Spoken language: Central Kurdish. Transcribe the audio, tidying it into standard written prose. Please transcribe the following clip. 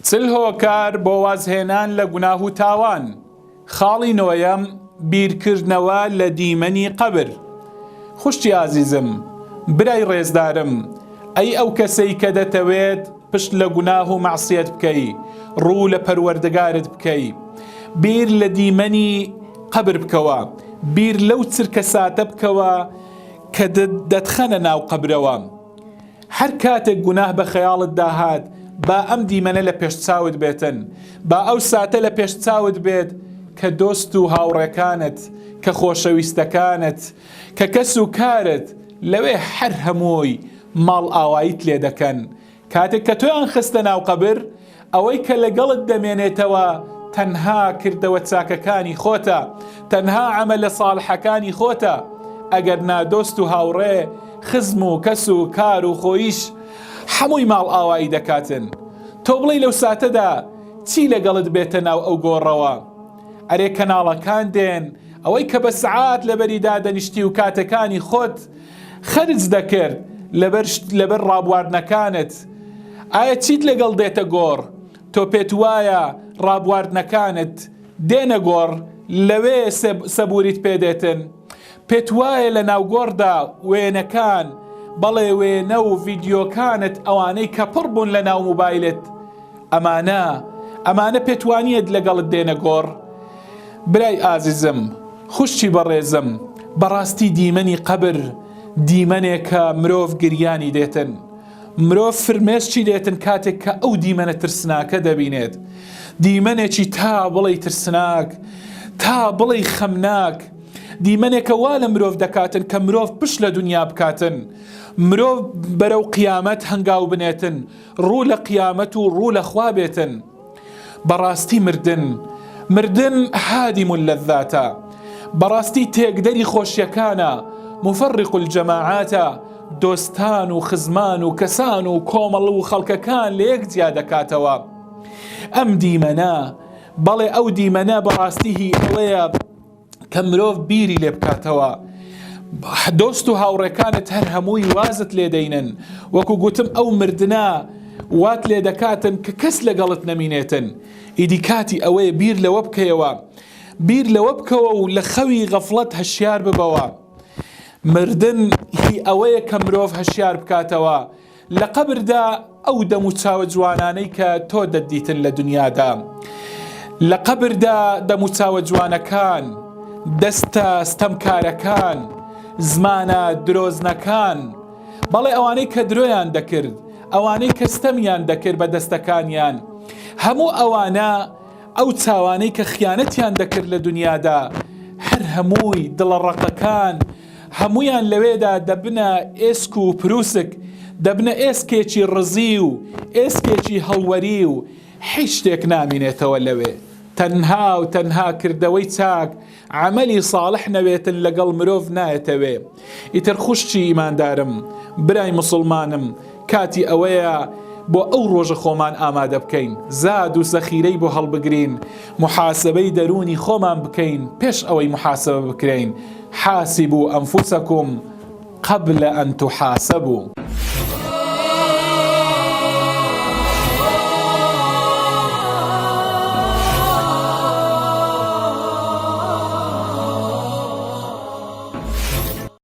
چل هۆکار بۆ وازهێنان لە گوناه و تاوان. خاڵی نۆیەم بیرکردنەوە لە دیمەنی قەبر. خوشتی عزیزم، برای ڕێزدارم، ئەی ئەو کەسەی کە دەتەوێت پشت لە گوناه و مەعسیەت بکەی، ڕوو لە پەروەردگارت بکەی، بیر لە دیمەنی قەبر بکەوە، بیر لەو چرکە ساتە بکەوە کە دەتخەنە ناو قەبرەوە. هەر کاتێک گوناه بە خەیاڵت داهات، با ئەم دیمەنە لە پێش چاوت بێتن، با ئەو ساتە لە پێش چاوت بێت کە دۆست و هاوڕێکانت، کە خۆشەویستەکانت، کە کەس و کارت لەوێ هەر هەمووی ماڵ ئاواییت لێ دەکەن. کاتێک کە تۆیان خستە ناو قەبر، ئەوەی کە لەگەڵت دەمێنێتەوە تەنها کردەوە چاکەکانی خۆتە، تەنها عەمەلە ساڵحەکانی خۆتە. ئەگەر نادۆست و هاوڕێ، خزم و کەس و کار و خۆیش هەمووی ماڵ ئاوایی دەکاتن، تۆ بڵێ لەو ساتەدا چی لەگەڵت بێتە ناو ئەو گۆڕەوە؟ ئەرێ کەناڵەکان دێن، ئەوەی کە بە سەعات لەبەریدا دەنیشتی و کاتەکانی خۆت خەرج دەکرد لەبەر ڕابواردنەکانت، ئایا چیت لەگەڵ دێتە گۆڕ؟ تۆ پێت وایە ڕابواردنەکانت دێنە گۆڕ لەوێ سەبووریت پێدێتن؟ پێت وایە لە ناوگۆڕدا وێنەکان، بەڵێ وێنە و ڤیدیۆکانت ئەوانەی کە پڕ بوون لە ناو موبایلت، ئەمانە پێتوانیت لەگەڵت دێنە گۆڕ؟ برای ئازیزم، خوشتی بەڕێزم، بەڕاستی دیمەنی قەبر دیمەنێکە مرۆڤ گریانی دێتن، مرۆڤ فرمێسکی دێتن کاتێک کە ئەو دیمەنە ترسناکە دەبینێت. دیمەنێکی تا بڵێ ترسناک، تا بڵێ خەمناک، دیمەنێکە وا لە مرۆڤ دەکاتن کە مرۆڤ پشت لە دنیا بکاتن، مرۆڤ بەرەو قیامەت هەنگاو بنێتن، ڕوو لە قیامەت و ڕوو لە خوا بێتن. بەڕاستی مردن هادم اللذاتە، بەڕاستی تێکدەری خۆشیەکانە، مفرق الجەماعاتە، دۆستان و خزمان و کەسان و کۆمەڵ و خەڵکەکان لە یەک جیا دەکاتەوە. ئەم دیمەنە، بەڵێ ئەو دیمەنە بەڕاستی هی ئەوەیە کە مرۆڤ بیری لێ بکاتەوە. دۆست و هاوڕێکانت هەر هەمووی وازت لێ دەینن، وەکو گوتم ئەو مردنا وات لێ دەکاتن کە کەس لەگەڵت نەمینێتن. ئیدی کاتی ئەوەیە بیر لەوە بکەیەوە، بیر لەوە بکەوە و لە خەوی غەفڵەت هەشیار ببەوە. مردن هی ئەوەیە کە مرۆڤ هەشیار بکاتەوە لە قەبردا ئەو دەم و چاوە جوانانەی کە تۆ دەدیتن لە دنیادا. لە قەبردا دەم و چاوە جوانەکان، دەستە ستەمکارەکان، زمانە درۆزنەکان، بەڵێ ئەوانەی کە درۆیان دەکرد، ئەوانەی کە ستەمیان دەکرد بە دەستەکانیان، هەموو ئەوانە ئەو چاوانەی کە خیانەتیان دەکرد لە دنیادا، هەر هەمووی دڵەڕەقەکان هەمویان لەوێدا دەبنە ئێسک و پرووسک، دەبنە ئێسکێکی ڕزی و ئێسکێکی هەڵوەری و هیچ شتێک نامینێتەوە لەوێ. تەنها و تەنها کردەوەی چاک، عەمەلی ساڵح نەوێتن لەگەڵ مرۆڤ نایەتەوێ. ئیتر خوشتی ئیماندارم، برای مسلمانم، کاتی ئەوەیە بۆ ئەو ڕۆژە خۆمان ئامادە بکەین، زاد و زەخیرەی بۆ هەڵبگرین، محاسبەی دەرونی خۆمان بکەین پێش ئەوەی محاسبە بکرین. حاسبوا ئەنفوسەکم قبل ئەن تحاسبوا.